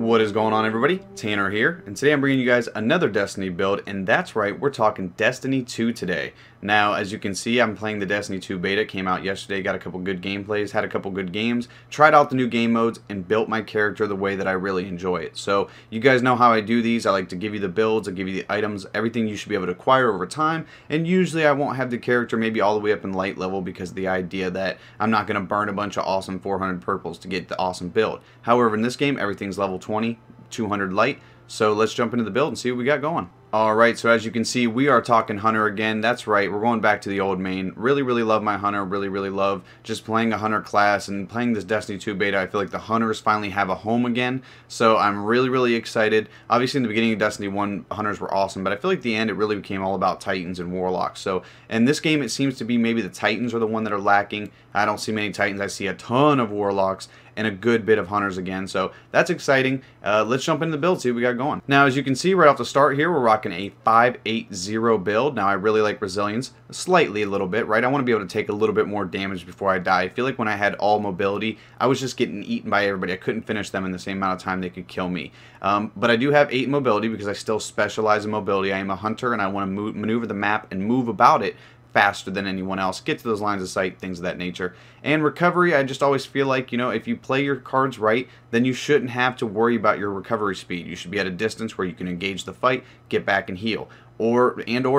What is going on, everybody? Tanner here, and today I'm bringing you guys another Destiny build, and that's right, we're talking Destiny 2 today. Now, as you can see, I'm playing the Destiny 2 beta, came out yesterday, got a couple good gameplays, had a couple good games, tried out the new game modes, and built my character the way that I really enjoy it. So, you guys know how I do these. I like to give you the builds, I give you the items, everything you should be able to acquire over time, and usually I won't have the character maybe all the way up in light level because of the idea that I'm not going to burn a bunch of awesome 400 purples to get the awesome build. However, in this game, everything's level 20, 200 light, so let's jump into the build and see what we got going. Alright, so as you can see, we are talking Hunter again. That's right, we're going back to the old main. Really love my Hunter. Really love just playing a Hunter class and playing this Destiny 2 beta. I feel like the Hunters finally have a home again, so I'm really excited. Obviously, in the beginning of Destiny 1, Hunters were awesome, but I feel like the end, it really became all about Titans and Warlocks. So, in this game, it seems to be maybe the Titans are the one that are lacking. I don't see many Titans. I see a ton of Warlocks and a good bit of Hunters again, so that's exciting. Let's jump into the build, see what we got going. Now, as you can see right off the start here, we're rocking a 580 build. Now, I really like resilience, slightly a little bit, right? I want to be able to take a little bit more damage before I die. I feel like when I had all mobility, I was just getting eaten by everybody. I couldn't finish them in the same amount of time they could kill me. But I do have 8 mobility because I still specialize in mobility. I am a hunter and I want to maneuver the map and move about it faster than anyone else, get to those lines of sight, things of that nature. And recovery, I just always feel like, you know, if you play your cards right, then you shouldn't have to worry about your recovery speed. You should be at a distance where you can engage the fight, get back and heal. Or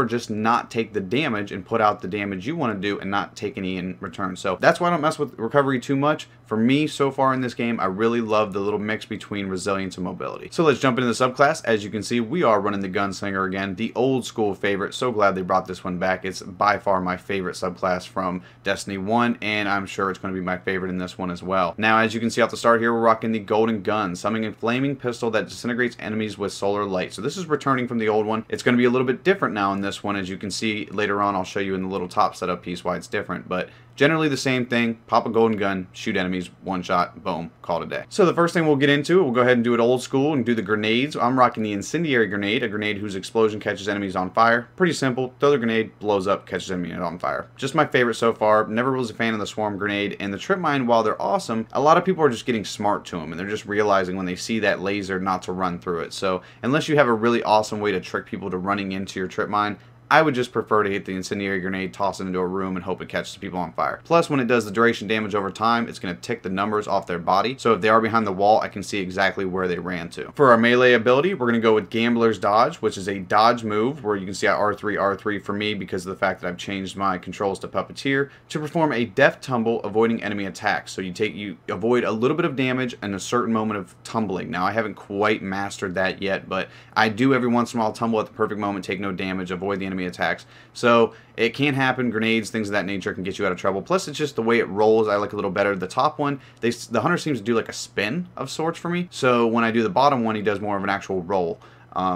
just not take the damage and put out the damage you want to do and not take any in return. So that's why I don't mess with recovery too much. For me, so far in this game, I really love the little mix between resilience and mobility. So let's jump into the subclass. As you can see, we are running the Gunslinger again, the old school favorite. So glad they brought this one back. It's by far my favorite subclass from Destiny 1, and I'm sure it's going to be my favorite in this one as well. Now, as you can see off the start here, we're rocking the Golden Gun, summoning a flaming pistol that disintegrates enemies with solar light. So this is returning from the old one. It's going to be a little bit different now in this one. As you can see later on, I'll show you in the little top setup piece why it's different, but generally the same thing. Pop a golden gun, shoot enemies, one shot, boom, call it a day. So the first thing we'll get into, we'll go ahead and do it old school and do the grenades. I'm rocking the incendiary grenade, a grenade whose explosion catches enemies on fire. Pretty simple. Throw the grenade, blows up, catches enemies on fire. Just my favorite so far. Never was a fan of the swarm grenade, and the trip mine, while they're awesome, a lot of people are just getting smart to them, and they're just realizing when they see that laser not to run through it. So unless you have a really awesome way to trick people to running into your trip mine, I would just prefer to hit the incendiary grenade, toss it into a room, and hope it catches people on fire. Plus, when it does the duration damage over time, it's going to tick the numbers off their body. So if they are behind the wall, I can see exactly where they ran to. For our melee ability, we're going to go with Gambler's Dodge, which is a dodge move where you can see R3 for me because of the fact that I've changed my controls to Puppeteer to perform a deft tumble, avoiding enemy attacks. So you avoid a little bit of damage and a certain moment of tumbling. Now, I haven't quite mastered that yet, but I do every once in a while tumble at the perfect moment, take no damage, avoid the enemy attacks. So it can happen. Grenades, things of that nature can get you out of trouble. Plus, it's just the way it rolls I like a little better. The top one, the Hunter seems to do like a spin of sorts for me. So when I do the bottom one, he does more of an actual roll.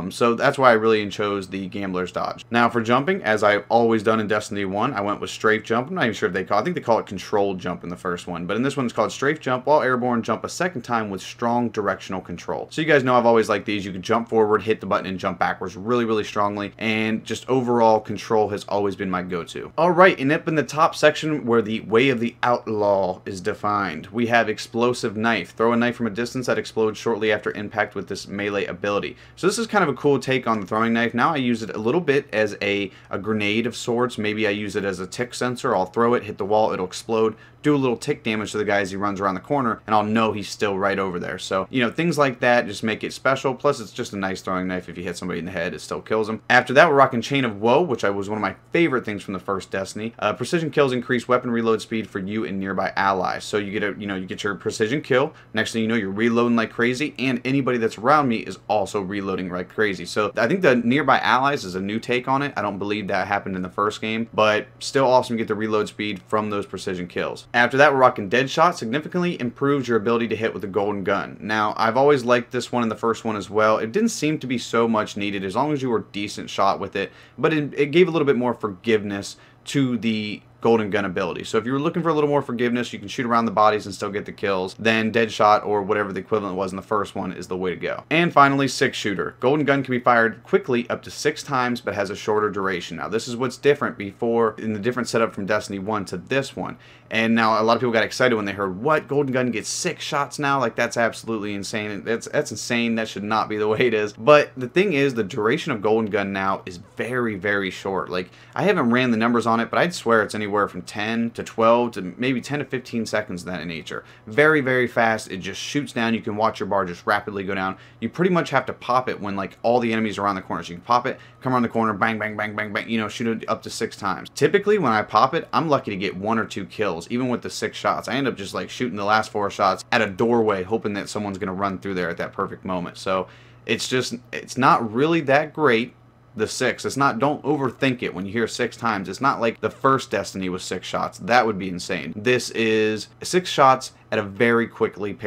So that's why I really chose the Gambler's Dodge. Now for jumping, as I've always done in Destiny 1, I went with Strafe Jump. I'm not even sure if I think they call it Controlled Jump in the first one, but in this one it's called Strafe Jump. While airborne, jump a second time with strong directional control. So you guys know I've always liked these. You can jump forward, hit the button, and jump backwards really strongly, and just overall control has always been my go-to. Alright, and up in the top section where the Way of the Outlaw is defined, we have Explosive Knife. Throw a knife from a distance that explodes shortly after impact with this melee ability. So this is kind of a cool take on the throwing knife. Now I use it a little bit as a grenade of sorts. Maybe I use it as a tick sensor. I'll throw it, hit the wall, it'll explode, do a little tick damage to the guy as he runs around the corner, and I'll know he's still right over there. So, you know, things like that just make it special. Plus, it's just a nice throwing knife. If you hit somebody in the head, it still kills them. After that, we're rocking Chain of Woe, which was one of my favorite things from the first Destiny. Precision kills increase weapon reload speed for you and nearby allies. So you get your precision kill. Next thing you know, you're reloading like crazy, and anybody that's around me is also reloading like crazy. So I think the nearby allies is a new take on it. I don't believe that happened in the first game, but still awesome to get the reload speed from those precision kills. After that, we're rocking Deadshot. Significantly improves your ability to hit with a golden gun. Now, I've always liked this one in the first one as well. It didn't seem to be so much needed as long as you were a decent shot with it, but it gave a little bit more forgiveness to the golden gun ability. So if you were looking for a little more forgiveness, you can shoot around the bodies and still get the kills, then Deadshot or whatever the equivalent was in the first one is the way to go. And finally, 6-shooter. Golden gun can be fired quickly up to 6 times but has a shorter duration. Now this is what's different in the different setup from Destiny 1 to this one. And now a lot of people got excited when they heard, what, Golden Gun gets 6 shots now? Like, that's absolutely insane. That's insane. That should not be the way it is. But the thing is, the duration of Golden Gun now is very, very short. Like, I haven't ran the numbers on it, but I'd swear it's anywhere from 10 to 12 to maybe 10 to 15 seconds of that nature. Very, very fast. It just shoots down. You can watch your bar just rapidly go down. You pretty much have to pop it when, like, all the enemies are around the corner. So you can pop it, come around the corner, bang, bang, bang, bang, bang, you know, shoot it up to 6 times. Typically, when I pop it, I'm lucky to get 1 or 2 kills, even with the 6 shots. I end up just like shooting the last 4 shots at a doorway, hoping that someone's going to run through there at that perfect moment. So it's not really that great. The 6, it's not, don't overthink it when you hear 6 times. It's not like the first Destiny was 6 shots. That would be insane. This is 6 shots at a very quickly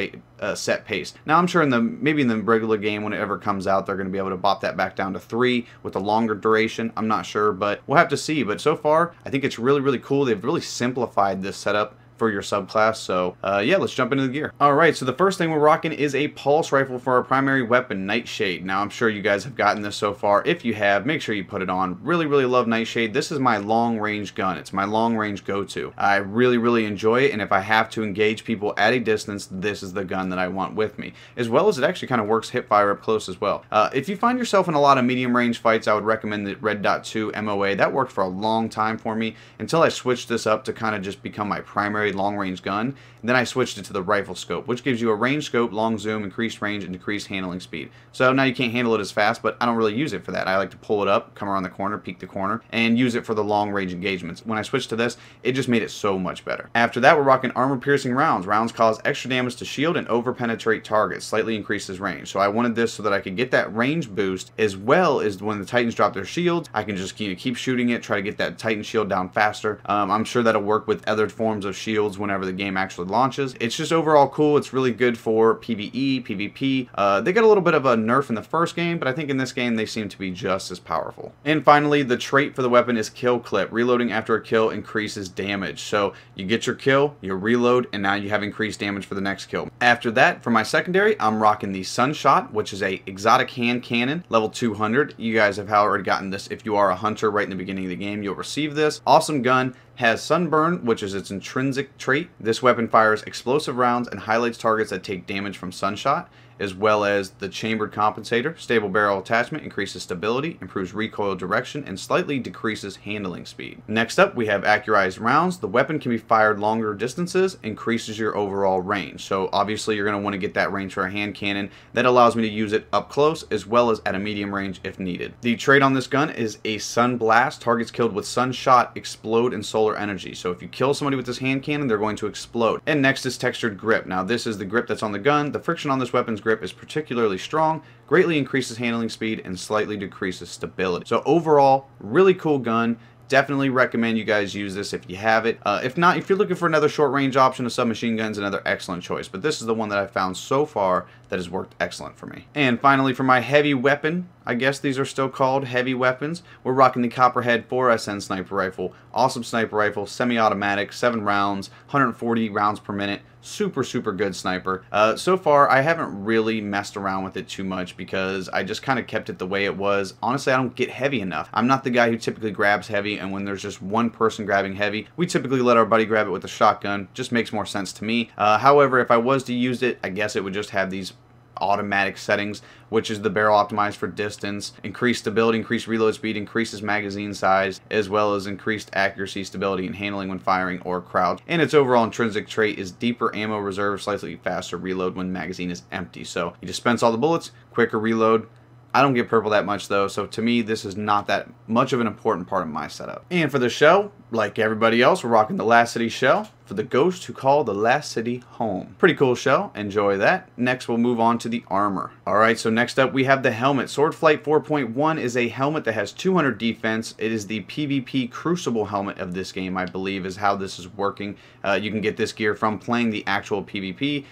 set pace. Now I'm sure maybe in the regular game when it ever comes out, they're going to be able to bop that back down to 3 with a longer duration. I'm not sure, but we'll have to see. But so far, I think it's really, really cool. They've really simplified this setup for your subclass. So yeah, let's jump into the gear. Alright, so the first thing we're rocking is a pulse rifle for our primary weapon, Nightshade. Now I'm sure you guys have gotten this so far. If you have, make sure you put it on. Really, really love Nightshade. This is my long range gun. It's my long range go-to. I really, really enjoy it, and if I have to engage people at a distance, this is the gun that I want with me. As well as it actually kind of works hip fire up close as well. If you find yourself in a lot of medium range fights, I would recommend the Red Dot 2 MOA. That worked for a long time for me until I switched this up to kind of just become my primary long range gun. And then I switched it to the rifle scope, which gives you a range scope, long zoom, increased range, and decreased handling speed. So now you can't handle it as fast, but I don't really use it for that. I like to pull it up, come around the corner, peek the corner, and use it for the long range engagements. When I switched to this, it just made it so much better. After that, we're rocking armor piercing rounds. Rounds cause extra damage to shield and over penetrate targets, slightly increases range. So I wanted this so that I could get that range boost, as well as when the Titans drop their shields, I can just keep shooting it, try to get that Titan shield down faster. I'm sure that'll work with other forms of shields whenever the game actually launches. It's just overall cool. It's really good for PvE, PvP. They got a little bit of a nerf in the first game, but I think in this game they seem to be just as powerful. And finally, the trait for the weapon is kill clip. Reloading after a kill increases damage. So you get your kill, you reload, and now you have increased damage for the next kill. After that, for my secondary, I'm rocking the Sunshot, which is a exotic hand cannon, level 200. You guys have already gotten this. If you are a hunter right in the beginning of the game, you'll receive this. Awesome gun. Has Sunburn, which is its intrinsic trait. This weapon fires explosive rounds and highlights targets that take damage from Sunshot, as well as the chambered compensator. Stable barrel attachment increases stability, improves recoil direction, and slightly decreases handling speed. Next up, we have accurized rounds. The weapon can be fired longer distances, increases your overall range. So obviously you're going to want to get that range for a hand cannon. That allows me to use it up close as well as at a medium range if needed. The trait on this gun is a Sun Blast. Targets killed with Sunshot explode in solar energy. So if you kill somebody with this hand cannon, they're going to explode. And next is textured grip. Now this is the grip that's on the gun. The friction on this weapon's grip is particularly strong, greatly increases handling speed, and slightly decreases stability. So overall, really cool gun. Definitely recommend you guys use this if you have it. If not, if you're looking for another short range option, a submachine gun's another excellent choice. But this is the one that I've found so far that has worked excellent for me. And finally, for my heavy weapon, I guess these are still called heavy weapons, we're rocking the Copperhead 4SN sniper rifle. Awesome sniper rifle, semi-automatic, 7 rounds, 140 rounds per minute. Super, super good sniper. So far, I haven't really messed around with it too much because I just kind of kept it the way it was. Honestly, I don't get heavy enough. I'm not the guy who typically grabs heavy, and when there's just one person grabbing heavy, we typically let our buddy grab it with a shotgun. Just makes more sense to me. However, if I was to use it, I guess it would just have these automatic settings, which is the barrel optimized for distance, increased stability, increased reload speed, increases magazine size, as well as increased accuracy, stability, and handling when firing or crouch. And its overall intrinsic trait is deeper ammo reserve, slightly faster reload when magazine is empty. So you dispense all the bullets, quicker reload. I don't get purple that much though, so to me this is not that much of an important part of my setup. And for the shell, like everybody else, we're rocking the Last City shell for the ghost who call the Last City home. Pretty cool shell, enjoy that. Next we'll move on to the armor. Alright, so next up we have the helmet. Swordflight 4.1 is a helmet that has 200 defense. It is the PvP Crucible helmet of this game, I believe, is how this is working. You can get this gear from playing the actual PvP.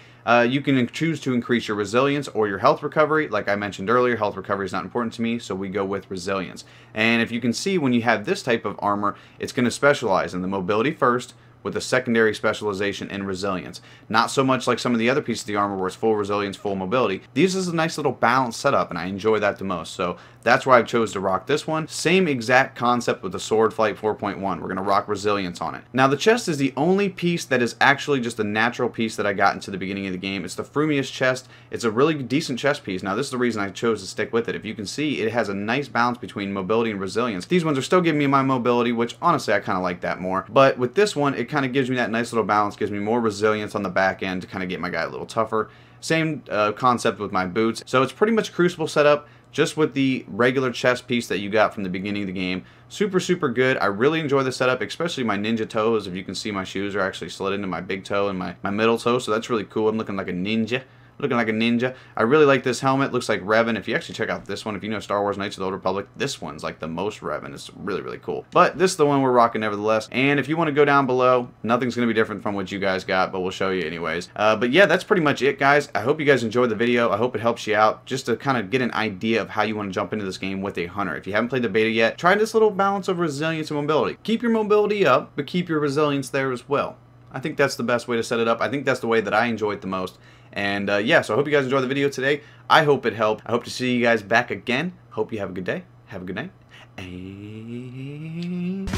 You can choose to increase your resilience or your health recovery. Like I mentioned earlier, health recovery is not important to me, so we go with resilience. And if you can see, when you have this type of armor, it's going to specialize in the mobility first, with a secondary specialization in resilience. Not so much like some of the other pieces of the armor where it's full resilience, full mobility. These is a nice little balanced setup, and I enjoy that the most. So that's why I chose to rock this one. Same exact concept with the Sword Flight 4.1. We're going to rock resilience on it. Now the chest is the only piece that is actually just a natural piece that I got into the beginning of the game. It's the Frumious chest. It's a really decent chest piece. Now this is the reason I chose to stick with it. If you can see, it has a nice balance between mobility and resilience. These ones are still giving me my mobility, which honestly I kind of like that more. But with this one, it kind of gives me that nice little balance, gives me more resilience on the back end to kind of get my guy a little tougher. Same concept with my boots. So it's pretty much Crucible setup, just with the regular chest piece that you got from the beginning of the game. Super good. I really enjoy the setup, especially my ninja toes. If you can see, my shoes are actually slid into my big toe and my middle toe, so that's really cool. I'm looking like a ninja. I really like this helmet. Looks like Revan. If you actually check out this one, if you know Star Wars Knights of the Old Republic, this one's like the most Revan. It's really cool. But this is the one we're rocking nevertheless. And if you want to go down below, nothing's going to be different from what you guys got, but we'll show you anyways. But yeah, that's pretty much it, guys. I hope you guys enjoyed the video. I hope it helps you out just to kind of get an idea of how you want to jump into this game with a hunter. If you haven't played the beta yet, try this little balance of resilience and mobility. Keep your mobility up, but keep your resilience there as well. I think that's the best way to set it up. I think that's the way that I enjoy it the most. And yeah, so I hope you guys enjoyed the video today. I hope it helped. I hope to see you guys back again. Hope you have a good day. Have a good night. And